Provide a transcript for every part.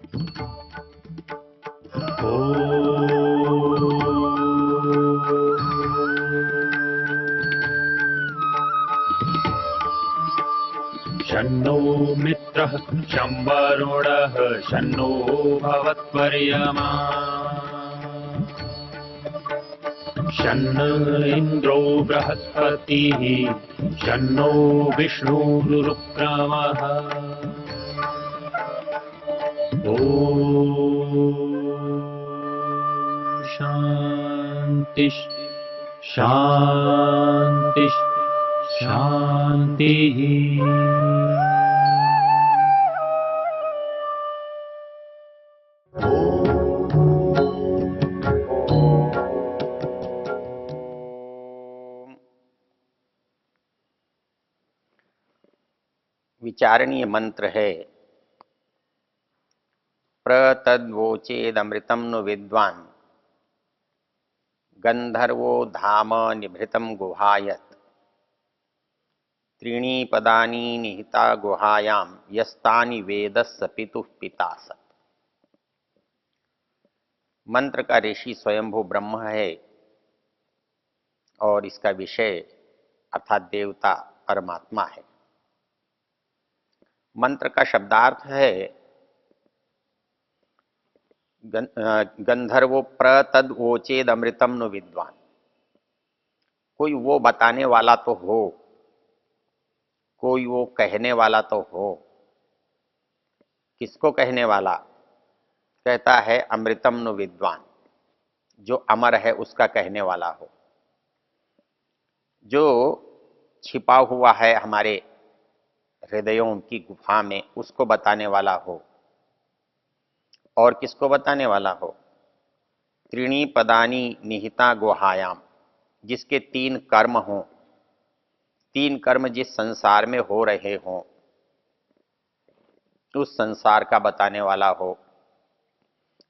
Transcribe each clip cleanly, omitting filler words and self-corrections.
शन्नो मित्रः शं वरुणः शन्नो भवत्वर्यमा शन्न इन्द्रो बृहस्पतिः शन्नो विष्णुरुक्रमः ॐ शान्ति शान्ति शान्तिः। विचारणीय मंत्र है प्रतद्वोचेदमृतं नु विद्वान् गंधर्वो धाम निभृतं गुहायत त्रीणि पदानि निहिता गुहायां यस्तानि वेदस्य पितुः पितासत्। मंत्र का ऋषि स्वयंभू ब्रह्म है और इसका विषय अर्थात देवता परमात्मा है। मंत्र का शब्दार्थ है गंधर्वो प्रतद्वोचेद अमृतम नु विद्वान। कोई वो बताने वाला तो हो, कोई वो कहने वाला तो हो। किसको कहने वाला? कहता है अमृतम नु विद्वान, जो अमर है उसका कहने वाला हो, जो छिपा हुआ है हमारे हृदयों की गुफा में उसको बताने वाला हो। और किसको बताने वाला हो? त्रीणि पदानी निहिता गुहायाम, जिसके 3 कर्म हों, 3 कर्म जिस संसार में हो रहे हों उस संसार का बताने वाला हो।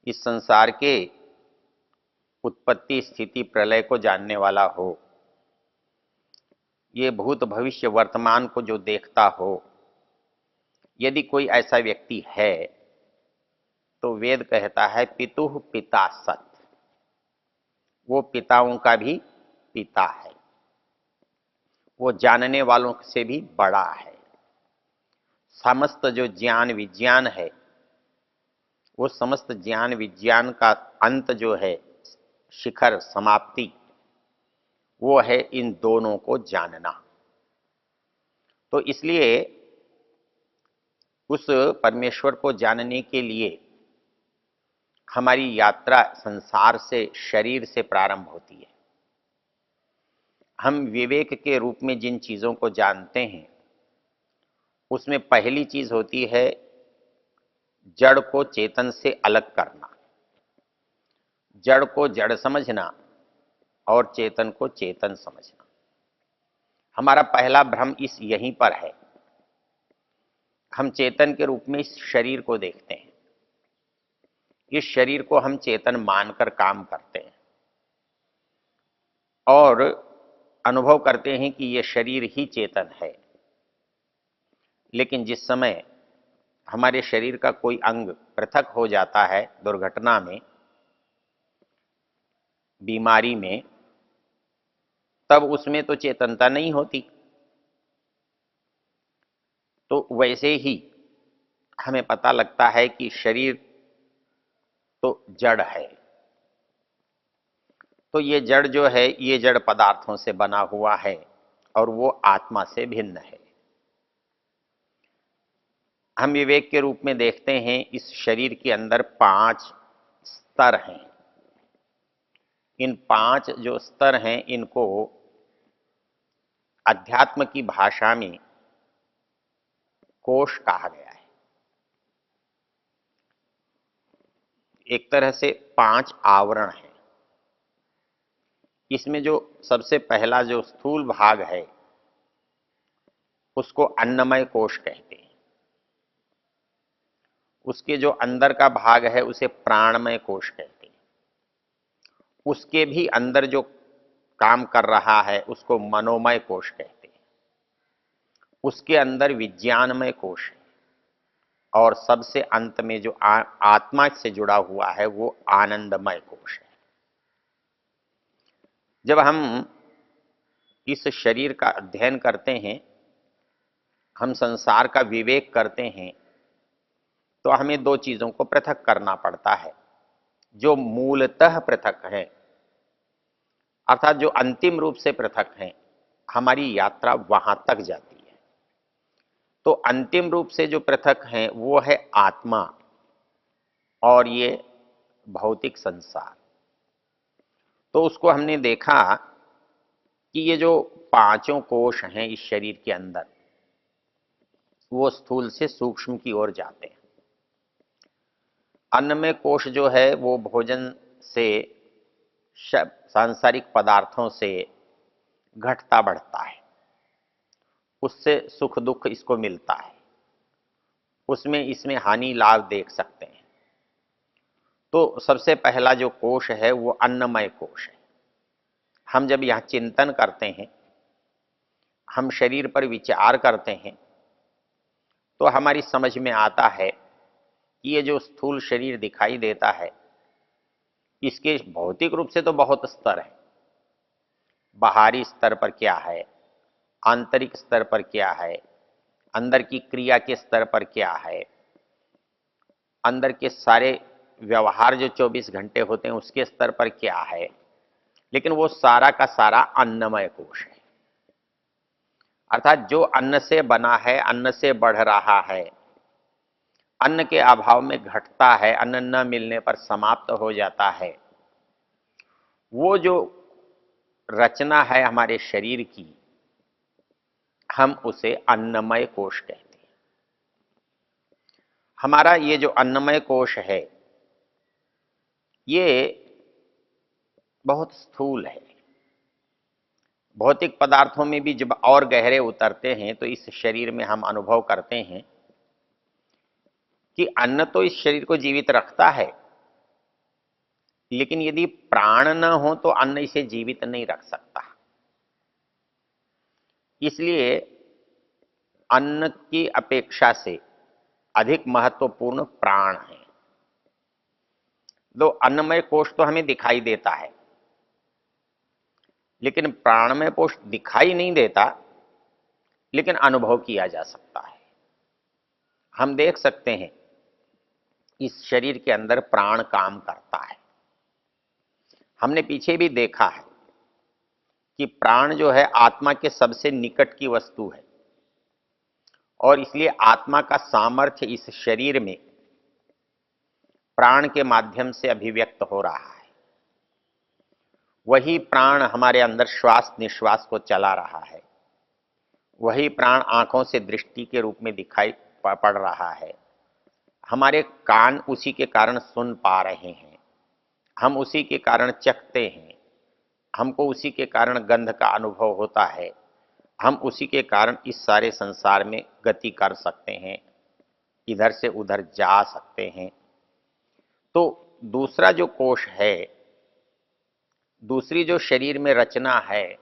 इस संसार के उत्पत्ति स्थिति प्रलय को जानने वाला हो। ये भूत भविष्य वर्तमान को जो देखता हो। यदि कोई ऐसा व्यक्ति है तो वेद कहता है पितुः पिता सत्, वो पिताओं का भी पिता है, वो जानने वालों से भी बड़ा है। समस्त जो ज्ञान विज्ञान है, वो समस्त ज्ञान विज्ञान का अंत जो है, शिखर समाप्ति, वो है इन दोनों को जानना। तो इसलिए उस परमेश्वर को जानने के लिए हमारी यात्रा संसार से, शरीर से प्रारंभ होती है। हम विवेक के रूप में जिन चीजों को जानते हैं उसमें पहली चीज होती है जड़ को चेतन से अलग करना, जड़ को जड़ समझना और चेतन को चेतन समझना। हमारा पहला भ्रम इस यहीं पर है। हम चेतन के रूप में इस शरीर को देखते हैं, इस शरीर को हम चेतन मानकर काम करते हैं और अनुभव करते हैं कि यह शरीर ही चेतन है। लेकिन जिस समय हमारे शरीर का कोई अंग पृथक हो जाता है दुर्घटना में, बीमारी में, तब उसमें तो चेतनता नहीं होती। तो वैसे ही हमें पता लगता है कि शरीर तो जड़ है। तो ये जड़ जो है ये जड़ पदार्थों से बना हुआ है और वो आत्मा से भिन्न है। हम विवेक के रूप में देखते हैं इस शरीर के अंदर 5 स्तर हैं। इन 5 जो स्तर हैं इनको अध्यात्म की भाषा में कोश कहा गया है। एक तरह से 5 आवरण हैं। इसमें जो सबसे पहला जो स्थूल भाग है उसको अन्नमय कोश कहते हैं। उसके जो अंदर का भाग है उसे प्राणमय कोश कहते हैं। उसके भी अंदर जो काम कर रहा है उसको मनोमय कोश कहते हैं। उसके अंदर विज्ञानमय कोश है और सबसे अंत में जो आत्मा से जुड़ा हुआ है वो आनंदमय कोश है। जब हम इस शरीर का अध्ययन करते हैं, हम संसार का विवेक करते हैं, तो हमें दो चीजों को पृथक करना पड़ता है जो मूलतः पृथक है, अर्थात जो अंतिम रूप से पृथक है। हमारी यात्रा वहां तक जाती है। तो अंतिम रूप से जो पृथक है वो है आत्मा और ये भौतिक संसार। तो उसको हमने देखा कि ये जो पांचों कोश हैं इस शरीर के अंदर, वो स्थूल से सूक्ष्म की ओर जाते हैं। अन्नमय कोश जो है वो भोजन से, सांसारिक पदार्थों से घटता बढ़ता है, उससे सुख दुख इसको मिलता है, उसमें इसमें हानि लाभ देख सकते हैं। तो सबसे पहला जो कोश है वो अन्नमय कोश है। हम जब यहाँ चिंतन करते हैं, हम शरीर पर विचार करते हैं, तो हमारी समझ में आता है कि ये जो स्थूल शरीर दिखाई देता है, इसके भौतिक रूप से तो बहुत स्तर है। बाहरी स्तर पर क्या है, आंतरिक स्तर पर क्या है, अंदर की क्रिया के स्तर पर क्या है, अंदर के सारे व्यवहार जो 24 घंटे होते हैं उसके स्तर पर क्या है। लेकिन वो सारा का सारा अन्नमय कोश है, अर्थात जो अन्न से बना है, अन्न से बढ़ रहा है, अन्न के अभाव में घटता है, अन्न न मिलने पर समाप्त हो जाता है। वो जो रचना है हमारे शरीर की, हम उसे अन्नमय कोश कहते हैं। हमारा ये जो अन्नमय कोश है ये बहुत स्थूल है। भौतिक पदार्थों में भी जब और गहरे उतरते हैं तो इस शरीर में हम अनुभव करते हैं कि अन्न तो इस शरीर को जीवित रखता है, लेकिन यदि प्राण न हो तो अन्न इसे जीवित नहीं रख सकता। इसलिए अन्न की अपेक्षा से अधिक महत्वपूर्ण प्राण है। तो अन्नमय कोश तो हमें दिखाई देता है, लेकिन प्राणमय कोश दिखाई नहीं देता, लेकिन अनुभव किया जा सकता है। हम देख सकते हैं इस शरीर के अंदर प्राण काम करता है। हमने पीछे भी देखा है कि प्राण जो है आत्मा के सबसे निकट की वस्तु है और इसलिए आत्मा का सामर्थ्य इस शरीर में प्राण के माध्यम से अभिव्यक्त हो रहा है। वही प्राण हमारे अंदर श्वास निश्वास को चला रहा है, वही प्राण आंखों से दृष्टि के रूप में दिखाई पड़ रहा है। हमारे कान उसी के कारण सुन पा रहे हैं, हम उसी के कारण चखते हैं, हमको उसी के कारण गंध का अनुभव होता है, हम उसी के कारण इस सारे संसार में गति कर सकते हैं, इधर से उधर जा सकते हैं। तो दूसरा जो कोश है, दूसरी जो शरीर में रचना है,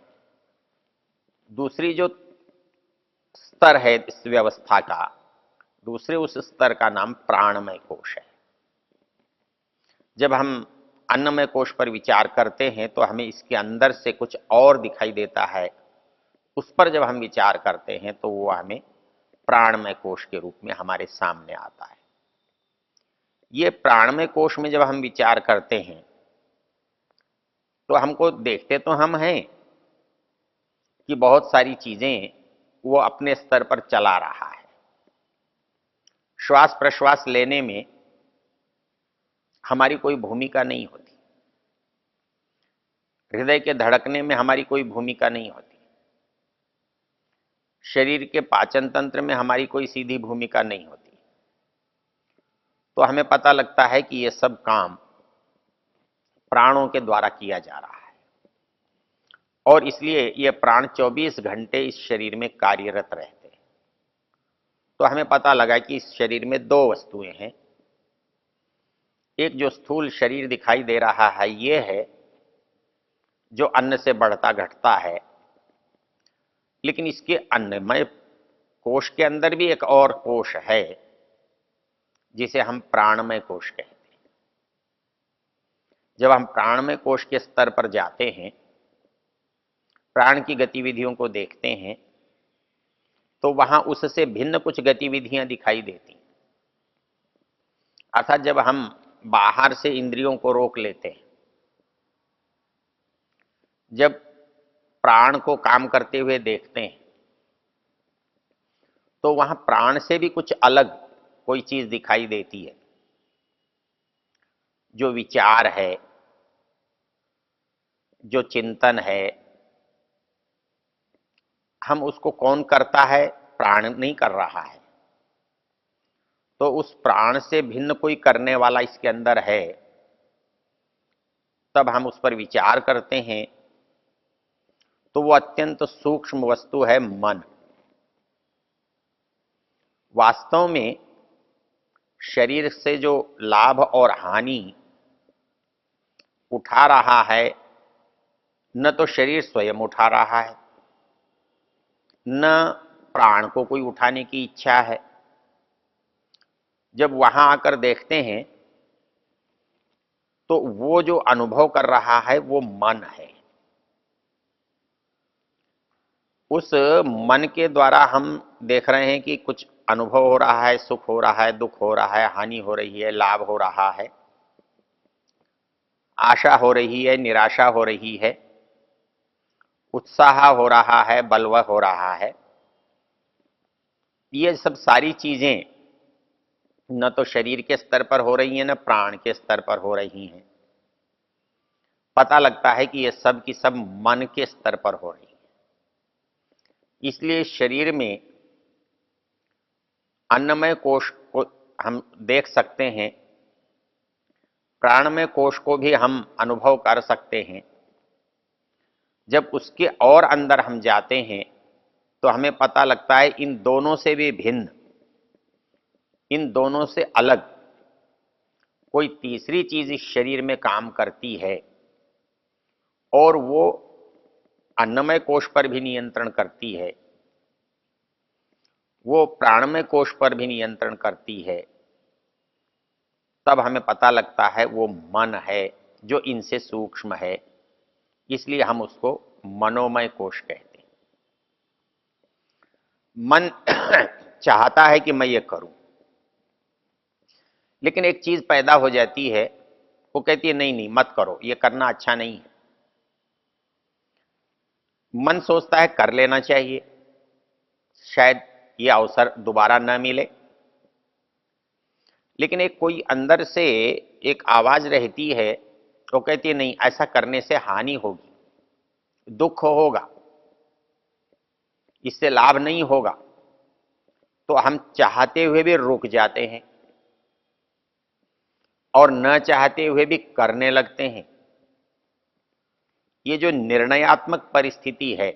दूसरी जो स्तर है इस व्यवस्था का, दूसरे उस स्तर का नाम प्राणमय कोश है। जब हम अन्नमय कोश पर विचार करते हैं तो हमें इसके अंदर से कुछ और दिखाई देता है, उस पर जब हम विचार करते हैं तो वो हमें प्राणमय कोश के रूप में हमारे सामने आता है। ये प्राणमय कोश में जब हम विचार करते हैं तो हमको देखते तो हम हैं कि बहुत सारी चीजें वो अपने स्तर पर चला रहा है। श्वास प्रश्वास लेने में हमारी कोई भूमिका नहीं होती, हृदय के धड़कने में हमारी कोई भूमिका नहीं होती, शरीर के पाचन तंत्र में हमारी कोई सीधी भूमिका नहीं होती। तो हमें पता लगता है कि ये सब काम प्राणों के द्वारा किया जा रहा है और इसलिए ये प्राण 24 घंटे इस शरीर में कार्यरत रहते हैं। तो हमें पता लगा कि इस शरीर में दो वस्तुएं हैं। एक जो स्थूल शरीर दिखाई दे रहा है ये है जो अन्न से बढ़ता घटता है, लेकिन इसके अन्नमय कोश के अंदर भी एक और कोश है जिसे हम प्राणमय कोश कहते हैं। जब हम प्राणमय कोश के स्तर पर जाते हैं, प्राण की गतिविधियों को देखते हैं, तो वहां उससे भिन्न कुछ गतिविधियां दिखाई देती। अर्थात जब हम बाहर से इंद्रियों को रोक लेते हैं, जब प्राण को काम करते हुए देखते हैं, तो वहां प्राण से भी कुछ अलग कोई चीज दिखाई देती है। जो विचार है, जो चिंतन है, हम उसको कौन करता है? प्राण नहीं कर रहा है। तो उस प्राण से भिन्न कोई करने वाला इसके अंदर है, तब हम उस पर विचार करते हैं, तो वो अत्यंत सूक्ष्म वस्तु है मन। वास्तव में शरीर से जो लाभ और हानि उठा रहा है, न तो शरीर स्वयं उठा रहा है, न प्राण को कोई उठाने की इच्छा है। जब वहां आकर देखते हैं, तो वो जो अनुभव कर रहा है वो मन है। उस मन के द्वारा हम देख रहे हैं कि कुछ अनुभव हो रहा है, सुख हो रहा है, दुख हो रहा है, हानि हो रही है, लाभ हो रहा है, आशा हो रही है, निराशा हो रही है, उत्साह हो रहा है, बलवा हो रहा है। ये सब सारी चीजें न तो शरीर के स्तर पर हो रही हैं, न प्राण के स्तर पर हो रही हैं। पता लगता है कि ये सब की सब मन के स्तर पर हो रही है। इसलिए शरीर में अन्नमय कोश को हम देख सकते हैं, प्राणमय कोश को भी हम अनुभव कर सकते हैं। जब उसके और अंदर हम जाते हैं, तो हमें पता लगता है इन दोनों से भी भिन्न, इन दोनों से अलग कोई तीसरी चीज इस शरीर में काम करती है, और वो अन्नमय कोश पर भी नियंत्रण करती है, वो प्राणमय कोश पर भी नियंत्रण करती है। तब हमें पता लगता है वो मन है, जो इनसे सूक्ष्म है। इसलिए हम उसको मनोमय कोश कहते हैं। मन चाहता है कि मैं ये करूं, लेकिन एक चीज पैदा हो जाती है, वो कहती है नहीं नहीं मत करो, ये करना अच्छा नहीं है। मन सोचता है कर लेना चाहिए, शायद ये अवसर दोबारा न मिले। लेकिन एक कोई अंदर से एक आवाज रहती है, वो कहती है नहीं, ऐसा करने से हानि होगी, दुख होगा, इससे लाभ नहीं होगा। तो हम चाहते हुए भी रुक जाते हैं और न चाहते हुए भी करने लगते हैं। ये जो निर्णयात्मक परिस्थिति है,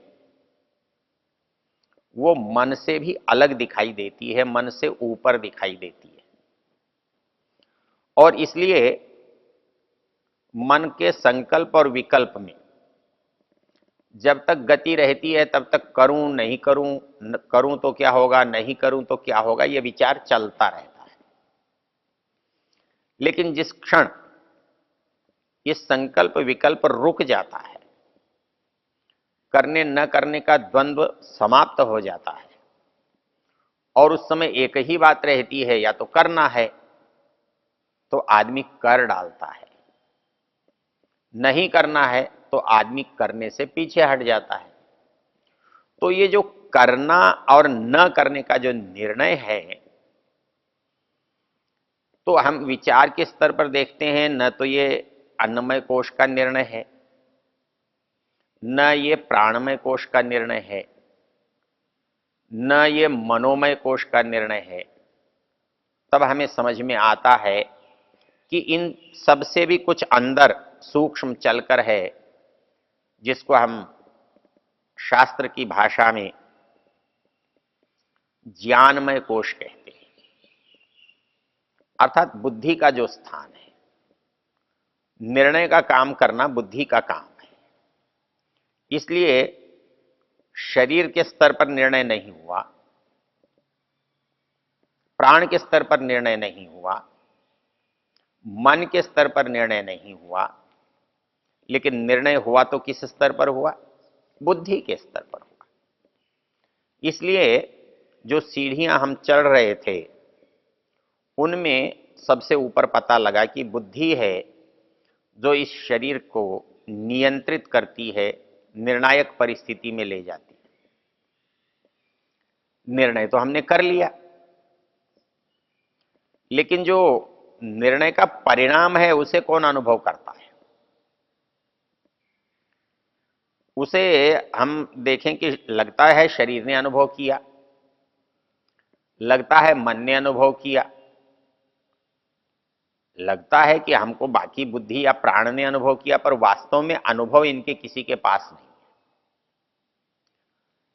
वो मन से भी अलग दिखाई देती है, मन से ऊपर दिखाई देती है। और इसलिए मन के संकल्प और विकल्प में जब तक गति रहती है, तब तक करूं नहीं करूं, करूं तो क्या होगा, नहीं करूं तो क्या होगा, यह विचार चलता रहता है। लेकिन जिस क्षण ये संकल्प विकल्प रुक जाता है, करने न करने का द्वंद्व समाप्त हो जाता है, और उस समय एक ही बात रहती है, या तो करना है, तो आदमी कर डालता है, नहीं करना है तो आदमी करने से पीछे हट जाता है। तो ये जो करना और न करने का जो निर्णय है, तो हम विचार के स्तर पर देखते हैं, न तो ये अन्नमय कोश का निर्णय है, न ये प्राणमय कोश का निर्णय है, न ये मनोमय कोश का निर्णय है। तब हमें समझ में आता है कि इन सबसे भी कुछ अंदर सूक्ष्म चलकर है, जिसको हम शास्त्र की भाषा में ज्ञानमय कोश कहते हैं। अर्थात बुद्धि का जो स्थान है, निर्णय का काम करना बुद्धि का काम है। इसलिए शरीर के स्तर पर निर्णय नहीं हुआ, प्राण के स्तर पर निर्णय नहीं हुआ, मन के स्तर पर निर्णय नहीं हुआ, लेकिन निर्णय हुआ तो किस स्तर पर हुआ? बुद्धि के स्तर पर हुआ। इसलिए जो सीढ़ियां हम चढ़ रहे थे उनमें सबसे ऊपर पता लगा कि बुद्धि है जो इस शरीर को नियंत्रित करती है, निर्णायक परिस्थिति में ले जाती है। निर्णय तो हमने कर लिया, लेकिन जो निर्णय का परिणाम है उसे कौन अनुभव करता है? उसे हम देखें कि लगता है शरीर ने अनुभव किया, लगता है मन ने अनुभव किया, लगता है कि हमको बाकी बुद्धि या प्राण ने अनुभव किया, पर वास्तव में अनुभव इनके किसी के पास नहीं है,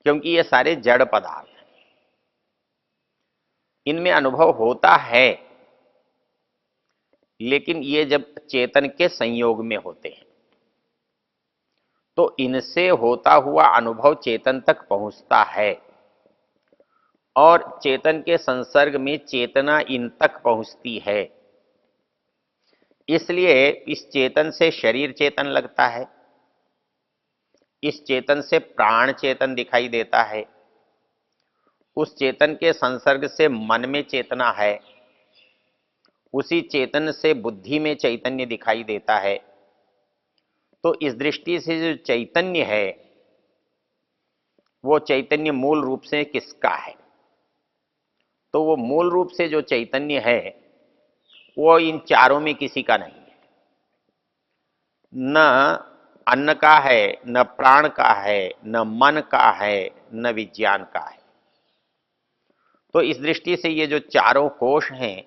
क्योंकि ये सारे जड़ पदार्थ हैं। इनमें अनुभव होता है, लेकिन ये जब चेतन के संयोग में होते हैं तो इनसे होता हुआ अनुभव चेतन तक पहुंचता है, और चेतन के संसर्ग में चेतना इन तक पहुंचती है। इसलिए इस चेतन से शरीर चेतन लगता है, इस चेतन से प्राण चेतन दिखाई देता है, उस चेतन के संसर्ग से मन में चेतना है, उसी चेतन से बुद्धि में चैतन्य दिखाई देता है। तो इस दृष्टि से जो चैतन्य है वो चैतन्य मूल रूप से किसका है? तो वो मूल रूप से जो चैतन्य है वो इन चारों में किसी का नहीं है। न अन्न का है, न प्राण का है, न मन का है, न विज्ञान का है। तो इस दृष्टि से ये जो चारों कोश हैं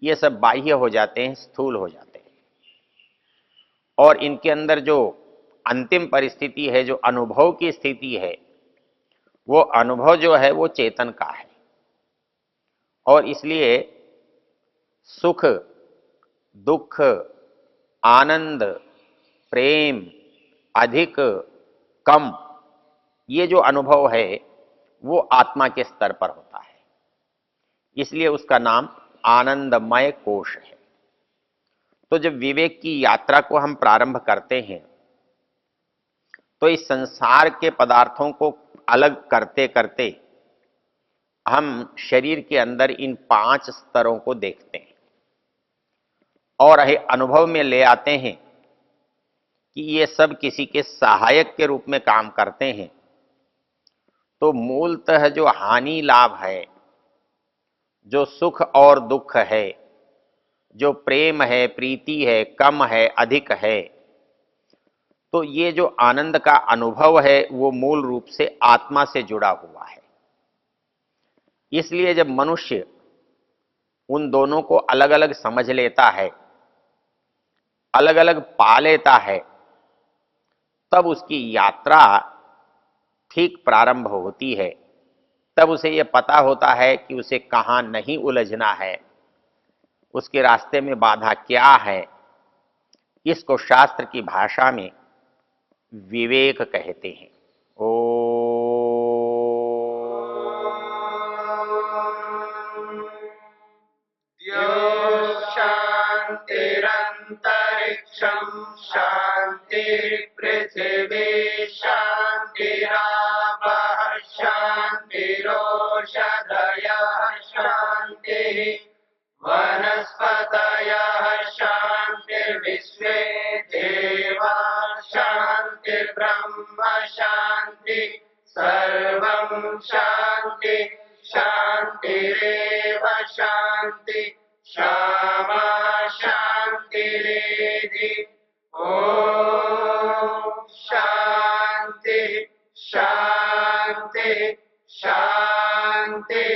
ये सब बाह्य हो जाते हैं, स्थूल हो जाते हैं, और इनके अंदर जो अंतिम परिस्थिति है, जो अनुभव की स्थिति है, वो अनुभव जो है वो चेतन का है। और इसलिए सुख, दुख, आनंद, प्रेम, अधिक, कम, ये जो अनुभव है वो आत्मा के स्तर पर होता है। इसलिए उसका नाम आनंदमय कोश है। तो जब विवेक की यात्रा को हम प्रारंभ करते हैं तो इस संसार के पदार्थों को अलग करते करते हम शरीर के अंदर इन 5 स्तरों को देखते हैं और अनुभव में ले आते हैं कि ये सब किसी के सहायक के रूप में काम करते हैं। तो मूलतः जो हानि लाभ है, जो सुख और दुख है, जो प्रेम है, प्रीति है, कम है, अधिक है, तो ये जो आनंद का अनुभव है वो मूल रूप से आत्मा से जुड़ा हुआ है। इसलिए जब मनुष्य उन दोनों को अलग अलग समझ लेता है, अलग अलग पा लेता है, तब उसकी यात्रा ठीक प्रारंभ होती है। तब उसे यह पता होता है कि उसे कहाँ नहीं उलझना है, उसके रास्ते में बाधा क्या है। इसको शास्त्र की भाषा में विवेक कहते हैं। ओ शांतिरंतरिक्षं शांति पृथिवी शांतिरापः शांतिरोषधयः शांतिः वनस्पतयः शांतिर्विश्वे देवा शांतिर्ब्रह्म शांति सर्वं शांति शांतिरेव शांति क्षमा शांतिरेधि। ओम शांति शांति शांति।